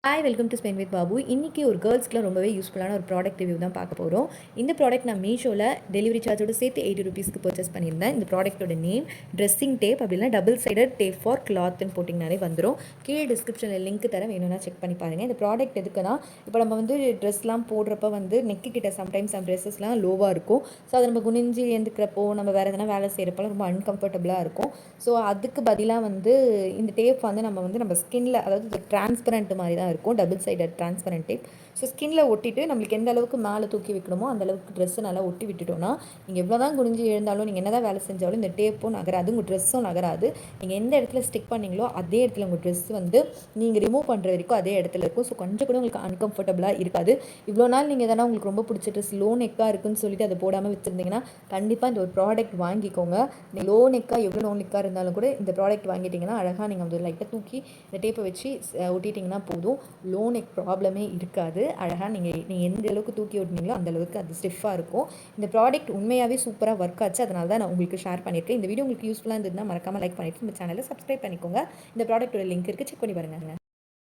Hi welcome to spend with Babu. இன்றைக்கி ஒரு கேர்ள்ஸ்க்குலாம் ரொம்பவே யூஸ்ஃபுல்லான ஒரு ப்ராடக்ட் ரிவ்யூ தான் பார்க்க போகிறோம். இந்த ப்ராடக்ட் நான் மீஷோவில் டெலிவரி சார்ஜோடு சேர்த்து 80 ருபீஸ்க்கு பர்ச்சேஸ் பண்ணியிருந்தேன். இந்த ப்ராடக்ட்டோட நேம் ட்ரெஸ்ஸிங் டேப், அப்படின்னா டபுள் சைடட் டேப் ஃபார் கிளாத்னு போட்டிங்கனாலே வந்துடும். கீழே டிஸ்கிரிப்ஷனில் லிங்க் தரேன், வேணும்னா செக் பண்ணி பாருங்கள். இந்த ப்ராடக்ட் எதுக்குன்னா, இப்போ நம்ம ட்ரெஸ்லாம் போடுறப்ப நெக்கு கிட்ட சம்டைம்ஸ் நம்ம ட்ரெஸ்ஸஸ்லாம் லோவாக இருக்கும். ஸோ அதை நம்ம குனிஞ்சு எழுந்துக்கிறப்போ, நம்ம வேறு எதனா வேலை செய்கிறப்போ ரொம்ப அன்கம்ஃபர்டபுளாக இருக்கும். ஸோ அதுக்கு பதிலாக இந்த டேப் நம்ம ஸ்கின்ல, அதாவது டிரான்ஸ்பரண்ட் மாதிரி தான் இருக்கும். Double sided transparent tape. So ஸ்கின்ல ஒட்டிட்டு நம்மளுக்கு எந்த அளவுக்கு மேலே தூக்கி வைக்கணுமோ அந்த அளவுக்கு ட்ரெஸ்ஸை நல்லா ஒட்டி விட்டுட்டோம்னா, நீங்கள் எவ்வளோ தான் குனிஞ்சு எழுந்தாலும், நீங்கள் என்ன தான் வேலை செஞ்சாலும் இந்த டேப்பும் நகராது, உங்கள் ட்ரெஸ்ஸும் நகராது. நீங்கள் எந்த இடத்துல ஸ்டிக் பண்ணீங்களோ அதே இடத்துல உங்கள் ட்ரெஸ் நீங்கள் ரிமூவ் பண்ணுற வரைக்கும் அதே இடத்துல இருக்கும். ஸோ கொஞ்சம் கூட உங்களுக்கு அன்கம்ஃபர்டபுளாக இருக்காது. இவ்வளோ நாள் நீங்கள் எதனா உங்களுக்கு ரொம்ப பிடிச்ச ட்ரெஸ் லோ நெக்காக இருக்குன்னு சொல்லிட்டு அதை போடாமல் வச்சுருந்தீங்கன்னா, கண்டிப்பாக இந்த ஒரு ப்ராடக்ட் வாங்கிக்கோங்க. லோ நெக்காக எவ்வளோ லோ நெக்காக இருந்தாலும் கூட இந்த ப்ராடக்ட் வாங்கிட்டிங்கன்னா அழகாக நீங்கள் லைட்டாக தூக்கி இந்த டேப்பை வச்சு ஒட்டிட்டிங்கன்னா போதும். லோ நெக் ப்ராப்ளமே இருக்காது. அழகாக நீங்கள் எந்த அளவுக்கு தூக்கி ஓட்டினீங்களோ அந்த அளவுக்கு அது ஸ்டிஃபாக இருக்கும். இந்த ப்ராடக்ட் உண்மையாகவே சூப்பராக ஒர்க் ஆச்சு. அதனால தான் நான் உங்களுக்கு ஷேர் பண்ணியிருக்கேன். இந்த வீடியோ உங்களுக்கு யூஸ்ஃபுல்லாக இருந்ததுன்னா மறக்காமல் லைக் பண்ணிவிட்டு நம்ம சேனலை சப்ஸ்கிரைப் பண்ணிக்கோங்க. இந்த ப்ராடக்ட்டோட லிங்க் இருக்குது, செக் பண்ணி பாருங்கள்.